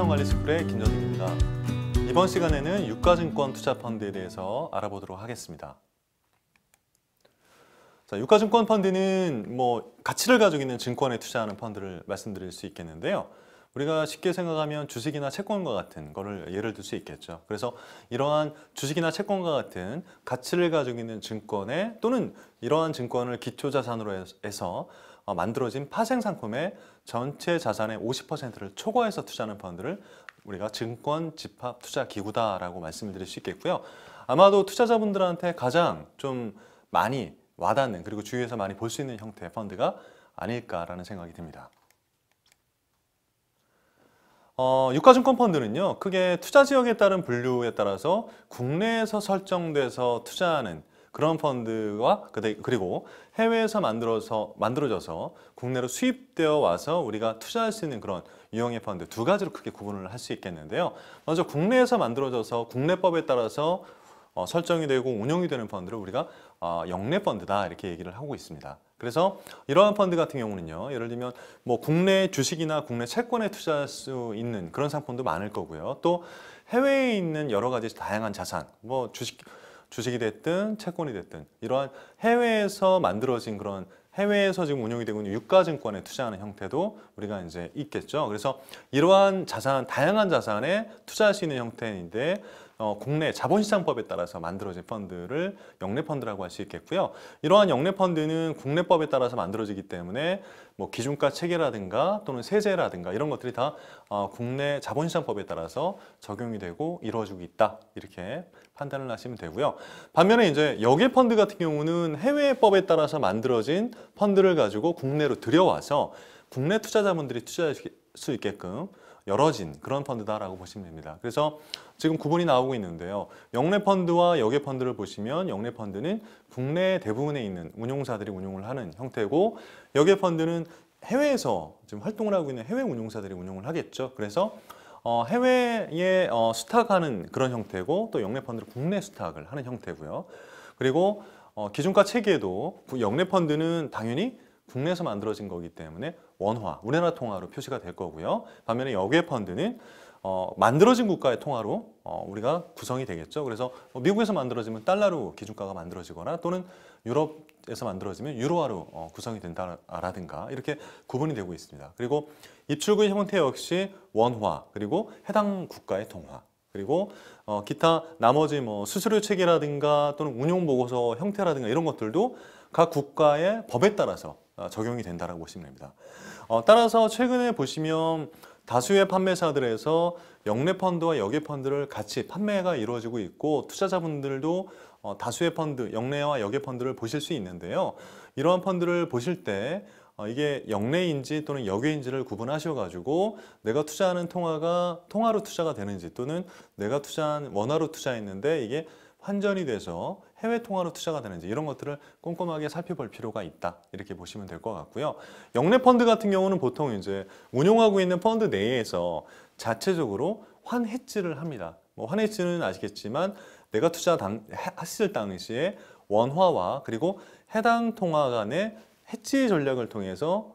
자산관리스쿨의 김정입니다. 이번 시간에는 유가증권 투자펀드에 대해서 알아보도록 하겠습니다. 자, 유가증권 펀드는 가치를 가지고 있는 증권에 투자하는 펀드를 말씀드릴 수 있겠는데요. 우리가 쉽게 생각하면 주식이나 채권과 같은 거를 예를 들 수 있겠죠. 그래서 이러한 주식이나 채권과 같은 가치를 가지고 있는 증권에 또는 이러한 증권을 기초자산으로 해서 만들어진 파생상품의 전체 자산의 50%를 초과해서 투자하는 펀드를 우리가 증권집합투자기구다라고 말씀을 드릴 수 있겠고요. 아마도 투자자분들한테 가장 좀 많이 와닿는 그리고 주위에서 많이 볼 수 있는 형태의 펀드가 아닐까라는 생각이 듭니다. 유가증권 펀드는요, 크게 투자 지역에 따른 분류에 따라서 국내에서 설정돼서 투자하는 그런 펀드와 그리고 해외에서 만들어져서 국내로 수입되어 와서 우리가 투자할 수 있는 그런 유형의 펀드 두 가지로 크게 구분을 할 수 있겠는데요. 먼저 국내에서 만들어져서 국내법에 따라서 설정이 되고 운영이 되는 펀드를 우리가 영내 펀드다 이렇게 얘기를 하고 있습니다. 그래서 이러한 펀드 같은 경우는요, 예를 들면 국내 주식이나 국내 채권에 투자할 수 있는 그런 상품도 많을 거고요. 또 해외에 있는 여러 가지 다양한 자산, 주식이 됐든 채권이 됐든 이러한 해외에서 만들어진 그런 해외에서 지금 운용이 되고 있는 유가증권에 투자하는 형태도 우리가 이제 있겠죠. 그래서 이러한 자산, 다양한 자산에 투자할 수 있는 형태인데 국내 자본시장법에 따라서 만들어진 펀드를 영내펀드라고 할 수 있겠고요. 이러한 영내펀드는 국내법에 따라서 만들어지기 때문에 기준가 체계라든가 또는 세제라든가 이런 것들이 다 국내 자본시장법에 따라서 적용이 되고 이루어지고 있다 이렇게 판단을 하시면 되고요. 반면에 이제 여객펀드 같은 경우는 해외법에 따라서 만들어진 펀드를 가지고 국내로 들여와서 국내 투자자분들이 투자할 수 있게끔 열어진 그런 펀드다라고 보시면 됩니다. 그래서 지금 구분이 나오고 있는데요. 영내펀드와 여객펀드를 보시면 영내펀드는 국내 대부분에 있는 운용사들이 운용을 하는 형태고 여객펀드는 해외에서 지금 활동을 하고 있는 해외 운용사들이 운용을 하겠죠. 그래서 해외에 수탁하는 그런 형태고 또 영내펀드는 국내 수탁을 하는 형태고요. 그리고 기준가 체계도 영내펀드는 당연히 국내에서 만들어진 거기 때문에 원화, 우리나라 통화로 표시가 될 거고요. 반면에 여객펀드는 만들어진 국가의 통화로 우리가 구성이 되겠죠. 그래서 미국에서 만들어지면 달러로 기준가가 만들어지거나 또는 유럽에서 만들어지면 유로화로 구성이 된다라든가 이렇게 구분이 되고 있습니다. 그리고 입출구 형태 역시 원화, 그리고 해당 국가의 통화, 그리고 기타 나머지 수수료 체계라든가 또는 운용보고서 형태라든가 이런 것들도 각 국가의 법에 따라서 적용이 된다고 보시면 됩니다. 따라서 최근에 보시면 다수의 판매사들에서 영내펀드와 여객펀드를 같이 판매가 이루어지고 있고 투자자분들도 다수의 펀드, 영내와 여객펀드를 보실 수 있는데요. 이러한 펀드를 보실 때 이게 영내인지 또는 여객인지를 구분하셔가지고 내가 투자하는 통화가 통화로 투자가 되는지 또는 내가 투자한 원화로 투자했는데 이게 환전이 돼서 해외 통화로 투자가 되는지 이런 것들을 꼼꼼하게 살펴볼 필요가 있다 이렇게 보시면 될 것 같고요. 영내 펀드 같은 경우는 보통 이제 운용하고 있는 펀드 내에서 자체적으로 환헤지를 합니다. 환헤지는 아시겠지만 내가 투자했을 당시에 원화와 그리고 해당 통화 간의 헤지 전략을 통해서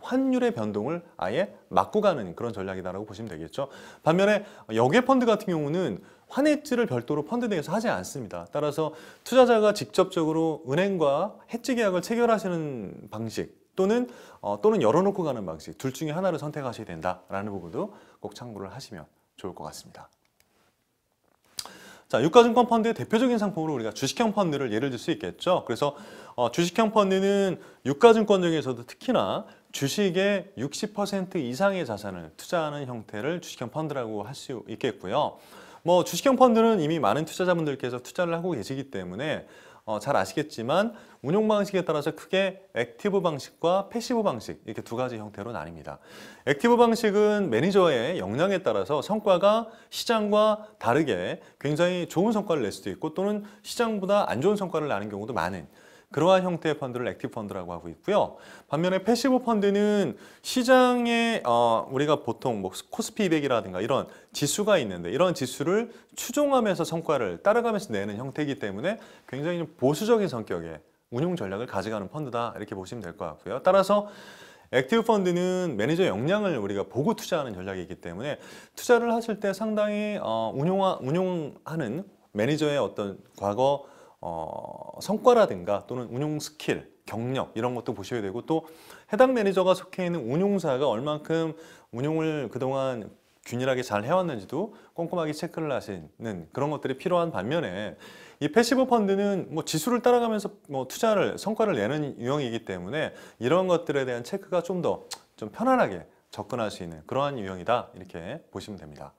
환율의 변동을 아예 막고 가는 그런 전략이다라고 보시면 되겠죠. 반면에 여객펀드 같은 경우는 환헤지를 별도로 펀드 내에서 하지 않습니다. 따라서 투자자가 직접적으로 은행과 헤지 계약을 체결하시는 방식 또는 열어놓고 가는 방식 둘 중에 하나를 선택하셔야 된다라는 부분도 꼭 참고를 하시면 좋을 것 같습니다. 자, 유가증권 펀드의 대표적인 상품으로 우리가 주식형 펀드를 예를 들 수 있겠죠. 그래서 주식형 펀드는 유가증권 중에서도 특히나 주식의 60% 이상의 자산을 투자하는 형태를 주식형 펀드라고 할 수 있겠고요. 주식형 펀드는 이미 많은 투자자분들께서 투자를 하고 계시기 때문에 잘 아시겠지만 운용 방식에 따라서 크게 액티브 방식과 패시브 방식 이렇게 두 가지 형태로 나뉩니다. 액티브 방식은 매니저의 역량에 따라서 성과가 시장과 다르게 굉장히 좋은 성과를 낼 수도 있고 또는 시장보다 안 좋은 성과를 내는 경우도 많은 그러한 형태의 펀드를 액티브 펀드라고 하고 있고요. 반면에 패시브 펀드는 시장에 우리가 보통 코스피 200이라든가 이런 지수가 있는데 이런 지수를 추종하면서 성과를 따라가면서 내는 형태이기 때문에 굉장히 보수적인 성격의 운용 전략을 가져가는 펀드다 이렇게 보시면 될 것 같고요. 따라서 액티브 펀드는 매니저 역량을 우리가 보고 투자하는 전략이기 때문에 투자를 하실 때 상당히 운용하는 매니저의 어떤 과거 성과라든가 또는 운용 스킬, 경력 이런 것도 보셔야 되고, 또 해당 매니저가 속해 있는 운용사가 얼만큼 운용을 그동안 균일하게 잘 해왔는지도 꼼꼼하게 체크를 하시는 그런 것들이 필요한 반면에, 이 패시브 펀드는 뭐 지수를 따라가면서 뭐 성과를 내는 유형이기 때문에 이런 것들에 대한 체크가 좀 편안하게 접근할 수 있는 그러한 유형이다, 이렇게 보시면 됩니다.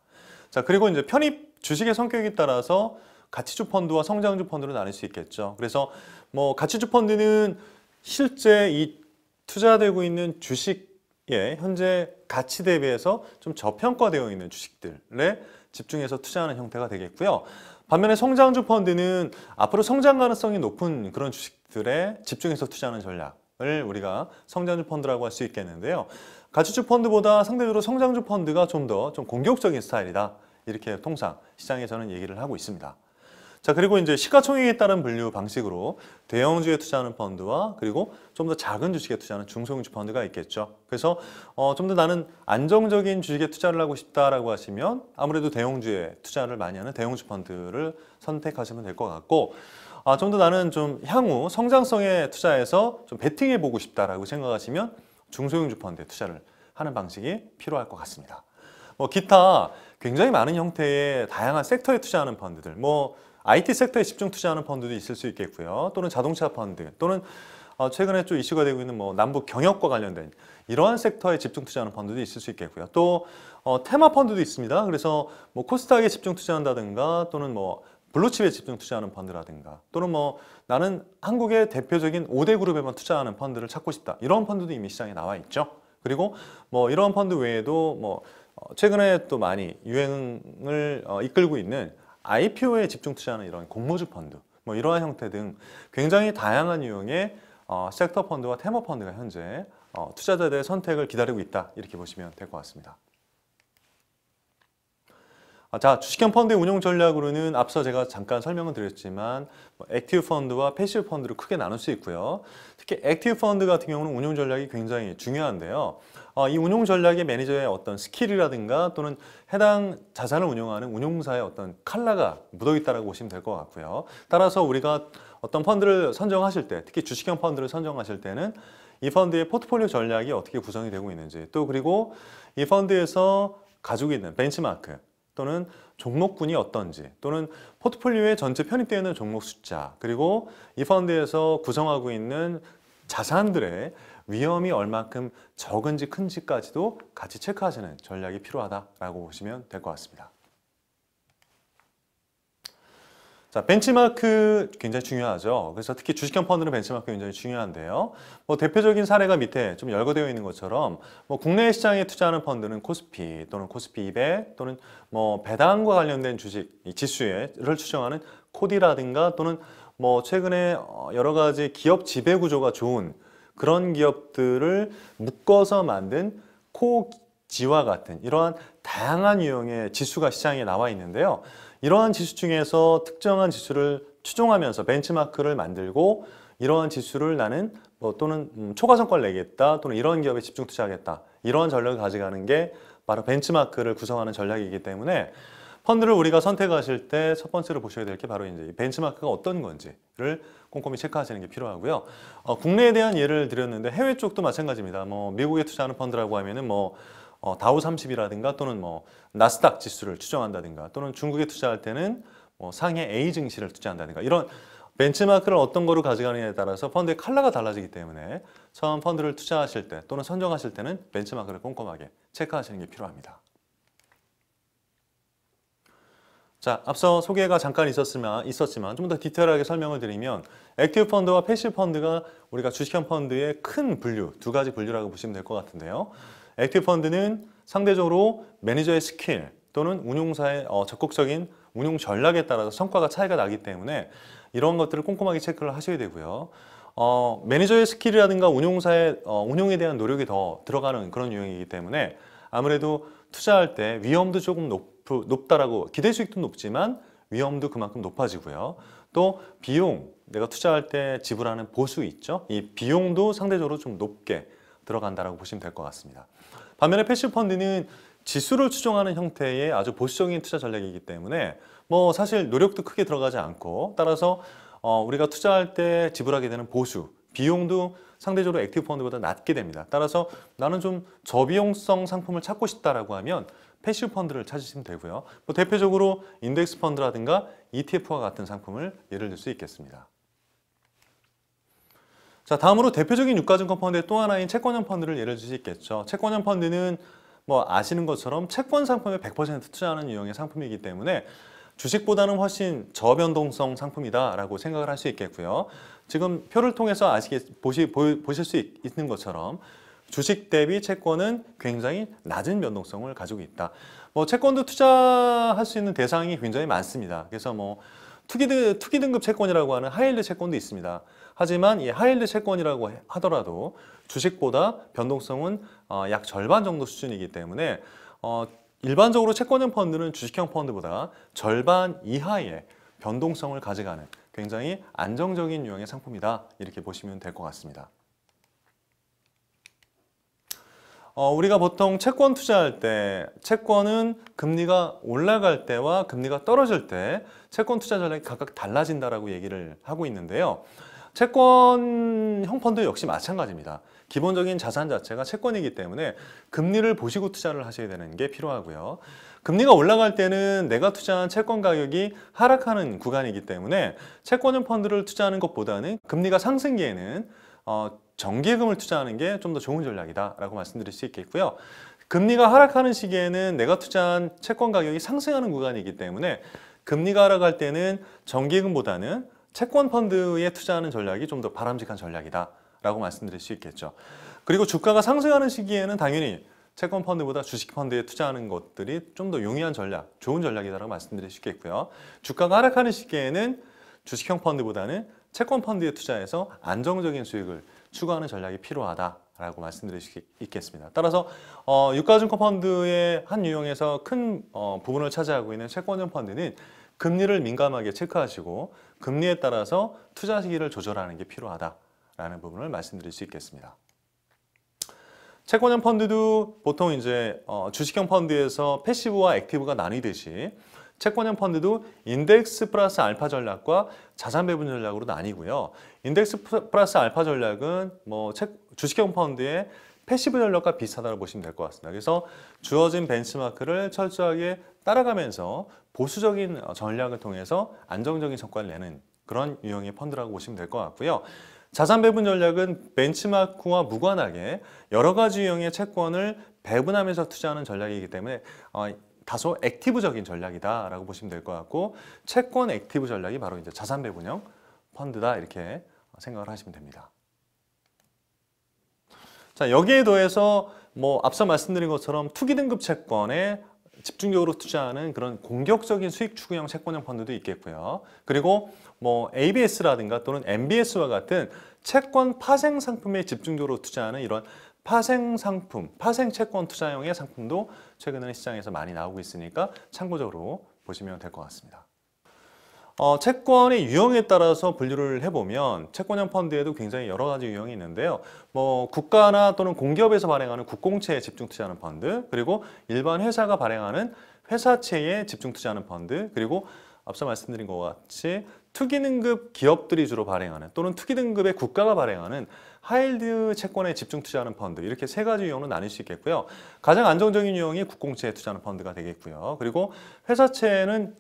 자, 그리고 이제 편입 주식의 성격에 따라서 가치주 펀드와 성장주 펀드로 나눌 수 있겠죠. 그래서 뭐 가치주 펀드는 실제 이 투자되고 있는 주식의 현재 가치 대비해서 좀 저평가되어 있는 주식들에 집중해서 투자하는 형태가 되겠고요. 반면에 성장주 펀드는 앞으로 성장 가능성이 높은 그런 주식들에 집중해서 투자하는 전략을 우리가 성장주 펀드라고 할 수 있겠는데요. 가치주 펀드보다 상대적으로 성장주 펀드가 좀 더 공격적인 스타일이다, 이렇게 통상 시장에서는 얘기를 하고 있습니다. 자, 그리고 이제 시가총액에 따른 분류 방식으로 대형주에 투자하는 펀드와 그리고 좀 더 작은 주식에 투자하는 중소형주 펀드가 있겠죠. 그래서 좀 더 나는 안정적인 주식에 투자를 하고 싶다라고 하시면 아무래도 대형주에 투자를 많이 하는 대형주 펀드를 선택하시면 될 것 같고, 좀 더 나는 좀 향후 성장성에 투자해서 좀 베팅해 보고 싶다라고 생각하시면 중소형주 펀드에 투자를 하는 방식이 필요할 것 같습니다. 기타 굉장히 많은 형태의 다양한 섹터에 투자하는 펀드들, IT 섹터에 집중 투자하는 펀드도 있을 수 있겠고요. 또는 자동차 펀드, 또는 최근에 좀 이슈가 되고 있는 남북 경협과 관련된 이러한 sek터에 집중 투자하는 펀드도 있을 수 있겠고요. 또 테마 펀드도 있습니다. 그래서 코스닥에 집중 투자한다든가, 또는 블루칩에 집중 투자하는 펀드라든가, 또는 나는 한국의 대표적인 5대 그룹에만 투자하는 펀드를 찾고 싶다, 이런 펀드도 이미 시장에 나와 있죠. 그리고 이런 펀드 외에도 최근에 또 많이 유행을 이끌고 있는 IPO에 집중 투자하는 이런 공모주 펀드, 이러한 형태 등 굉장히 다양한 유형의 섹터 펀드와 테마 펀드가 현재 투자자들의 선택을 기다리고 있다, 이렇게 보시면 될 것 같습니다. 자, 주식형 펀드의 운용 전략으로는 앞서 제가 잠깐 설명을 드렸지만 액티브 펀드와 패시브 펀드를 크게 나눌 수 있고요. 특히 액티브 펀드 같은 경우는 운용 전략이 굉장히 중요한데요. 이 운용 전략의 매니저의 어떤 스킬이라든가 또는 해당 자산을 운용하는 운용사의 어떤 컬러가 묻어 있다고 보시면 될 것 같고요. 따라서 우리가 어떤 펀드를 선정하실 때, 특히 주식형 펀드를 선정하실 때는 이 펀드의 포트폴리오 전략이 어떻게 구성이 되고 있는지, 또 그리고 이 펀드에서 가지고 있는 벤치마크 또는 종목군이 어떤지, 또는 포트폴리오에 전체 편입되어 있는 종목 숫자, 그리고 이 펀드에서 구성하고 있는 자산들의 위험이 얼만큼 적은지 큰지까지도 같이 체크하시는 전략이 필요하다라고 보시면 될 것 같습니다. 자, 벤치마크 굉장히 중요하죠. 그래서 특히 주식형 펀드는 벤치마크 굉장히 중요한데요. 대표적인 사례가 밑에 좀 열거되어 있는 것처럼 국내 시장에 투자하는 펀드는 코스피 또는 코스피 200 또는 배당과 관련된 주식 지수를 추정하는 코디라든가, 또는 최근에 여러 가지 기업 지배 구조가 좋은 그런 기업들을 묶어서 만든 코지와 같은 이러한 다양한 유형의 지수가 시장에 나와 있는데요. 이러한 지수 중에서 특정한 지수를 추종하면서 벤치마크를 만들고, 이러한 지수를 나는 또는 초과 성과를 내겠다, 또는 이런 기업에 집중 투자하겠다, 이러한 전략을 가져가는 게 바로 벤치마크를 구성하는 전략이기 때문에 펀드를 우리가 선택하실 때 첫 번째로 보셔야 될 게 바로 이제 이 벤치마크가 어떤 건지를 꼼꼼히 체크하시는 게 필요하고요. 국내에 대한 예를 드렸는데 해외 쪽도 마찬가지입니다. 미국에 투자하는 펀드라고 하면은 다우 30이라든가 또는 나스닥 지수를 추정한다든가, 또는 중국에 투자할 때는 상해 A 증시를 투자한다든가, 이런 벤치마크를 어떤 거로 가져가느냐에 따라서 펀드의 컬러가 달라지기 때문에 처음 펀드를 투자하실 때 또는 선정하실 때는 벤치마크를 꼼꼼하게 체크하시는 게 필요합니다. 자, 앞서 소개가 잠깐 있었지만 좀 더 디테일하게 설명을 드리면 액티브 펀드와 패시브 펀드가 우리가 주식형 펀드의 큰 분류, 두 가지 분류라고 보시면 될 것 같은데요. 액티브 펀드는 상대적으로 매니저의 스킬 또는 운용사의 적극적인 운용 전략에 따라서 성과가 차이가 나기 때문에 이런 것들을 꼼꼼하게 체크를 하셔야 되고요. 매니저의 스킬이라든가 운용사의 운용에 대한 노력이 더 들어가는 그런 유형이기 때문에 아무래도 투자할 때 위험도 조금 높다라고, 기대 수익도 높지만 위험도 그만큼 높아지고요. 또 비용, 내가 투자할 때 지불하는 보수 있죠? 이 비용도 상대적으로 좀 높게 들어간다라고 보시면 될 것 같습니다. 반면에 패시브 펀드는 지수를 추종하는 형태의 아주 보수적인 투자 전략이기 때문에 뭐 사실 노력도 크게 들어가지 않고, 따라서 우리가 투자할 때 지불하게 되는 보수, 비용도 상대적으로 액티브 펀드보다 낮게 됩니다. 따라서 나는 좀 저비용성 상품을 찾고 싶다라고 하면 패시브 펀드를 찾으시면 되고요. 뭐 대표적으로 인덱스 펀드라든가 ETF와 같은 상품을 예를 들 수 있겠습니다. 자, 다음으로 대표적인 유가증권 펀드의 또 하나인 채권형 펀드를 예를 들 수 있겠죠. 채권형 펀드는 뭐 아시는 것처럼 채권 상품에 100% 투자하는 유형의 상품이기 때문에 주식보다는 훨씬 저변동성 상품이다라고 생각을 할 수 있겠고요. 지금 표를 통해서 보실 수 있는 것처럼 주식 대비 채권은 굉장히 낮은 변동성을 가지고 있다. 뭐 채권도 투자할 수 있는 대상이 굉장히 많습니다. 그래서 뭐 투기 등급 채권이라고 하는 하이힐드 채권도 있습니다. 하지만 이 하이힐드 채권이라고 하더라도 주식보다 변동성은 약 절반 정도 수준이기 때문에 일반적으로 채권형 펀드는 주식형 펀드보다 절반 이하의 변동성을 가져가는 굉장히 안정적인 유형의 상품이다, 이렇게 보시면 될 것 같습니다. 우리가 보통 채권 투자할 때 채권은 금리가 올라갈 때와 금리가 떨어질 때 채권 투자 전략이 각각 달라진다라고 얘기를 하고 있는데요. 채권형 펀드 역시 마찬가지입니다. 기본적인 자산 자체가 채권이기 때문에 금리를 보시고 투자를 하셔야 되는 게 필요하고요. 금리가 올라갈 때는 내가 투자한 채권 가격이 하락하는 구간이기 때문에 채권형 펀드를 투자하는 것보다는 금리가 상승기에는 정기예금을 투자하는 게 좀 더 좋은 전략이다라고 말씀드릴 수 있겠고요. 금리가 하락하는 시기에는 내가 투자한 채권 가격이 상승하는 구간이기 때문에 금리가 하락할 때는 정기예금보다는 채권 펀드에 투자하는 전략이 좀 더 바람직한 전략이다라고 말씀드릴 수 있겠죠. 그리고 주가가 상승하는 시기에는 당연히 채권 펀드보다 주식 펀드에 투자하는 것들이 좀 더 용이한 전략, 좋은 전략이다라고 말씀드릴 수 있겠고요. 주가가 하락하는 시기에는 주식형 펀드보다는 채권 펀드에 투자해서 안정적인 수익을 추구하는 전략이 필요하다라고 말씀드릴 수 있겠습니다. 따라서 유가증권 펀드의 한 유형에서 큰 부분을 차지하고 있는 채권형 펀드는 금리를 민감하게 체크하시고 금리에 따라서 투자 시기를 조절하는 게 필요하다라는 부분을 말씀드릴 수 있겠습니다. 채권형 펀드도 보통 이제 주식형 펀드에서 패시브와 액티브가 나뉘듯이 채권형 펀드도 인덱스 플러스 알파 전략과 자산 배분 전략으로 나뉘고요. 인덱스 플러스 알파 전략은 뭐 주식형 펀드의 패시브 전략과 비슷하다고 보시면 될 것 같습니다. 그래서 주어진 벤치마크를 철저하게 따라가면서 보수적인 전략을 통해서 안정적인 성과를 내는 그런 유형의 펀드라고 보시면 될 것 같고요. 자산 배분 전략은 벤치마크와 무관하게 여러 가지 유형의 채권을 배분하면서 투자하는 전략이기 때문에 다소 액티브적인 전략이다라고 보시면 될 것 같고, 채권 액티브 전략이 바로 이제 자산 배분형 펀드다, 이렇게 생각을 하시면 됩니다. 자, 여기에 더해서 뭐 앞서 말씀드린 것처럼 투기 등급 채권에 집중적으로 투자하는 그런 공격적인 수익 추구형 채권형 펀드도 있겠고요. 그리고 뭐 ABS라든가 또는 MBS와 같은 채권 파생 상품에 집중적으로 투자하는 이런 파생 상품, 파생 채권 투자형의 상품도 최근에는 시장에서 많이 나오고 있으니까 참고적으로 보시면 될 것 같습니다. 채권의 유형에 따라서 분류를 해보면 채권형 펀드에도 굉장히 여러 가지 유형이 있는데요. 뭐 국가나 또는 공기업에서 발행하는 국공채에 집중 투자하는 펀드, 그리고 일반 회사가 발행하는 회사채에 집중 투자하는 펀드, 그리고 앞서 말씀드린 것 같이 투기 등급 기업들이 주로 발행하는 또는 투기 등급의 국가가 발행하는 하이힐드 채권에 집중 투자하는 펀드, 이렇게 세 가지 유형으로 나뉠 수 있겠고요. 가장 안정적인 유형이 국공채에 투자하는 펀드가 되겠고요. 그리고 회사채는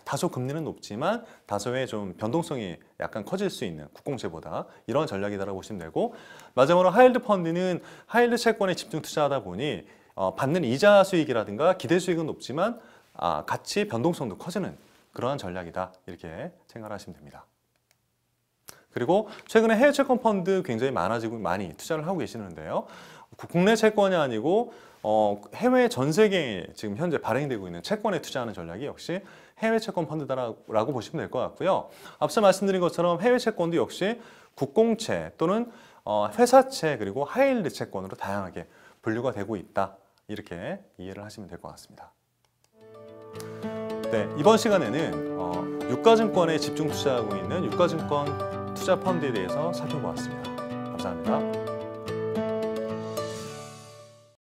다소 금리는 높지만 다소의 좀 변동성이 약간 커질 수 있는 국공채보다 이런 전략이다라고 보시면 되고, 마지막으로 하이힐드 펀드는 하이힐드 채권에 집중 투자하다 보니 받는 이자 수익이라든가 기대 수익은 높지만 같이 변동성도 커지는 그러한 전략이다, 이렇게 생각하시면 됩니다. 그리고 최근에 해외 채권 펀드 굉장히 많아지고 많이 투자를 하고 계시는데요. 국내 채권이 아니고 해외 전 세계에 지금 현재 발행되고 있는 채권에 투자하는 전략이 역시 해외 채권 펀드다라고 보시면 될 것 같고요. 앞서 말씀드린 것처럼 해외 채권도 역시 국공채 또는 회사채 그리고 하이힐드 채권으로 다양하게 분류가 되고 있다, 이렇게 이해를 하시면 될 것 같습니다. 네, 이번 시간에는 유가증권에 집중 투자하고 있는 유가증권 투자 펀드에 대해서 살펴보았습니다. 감사합니다.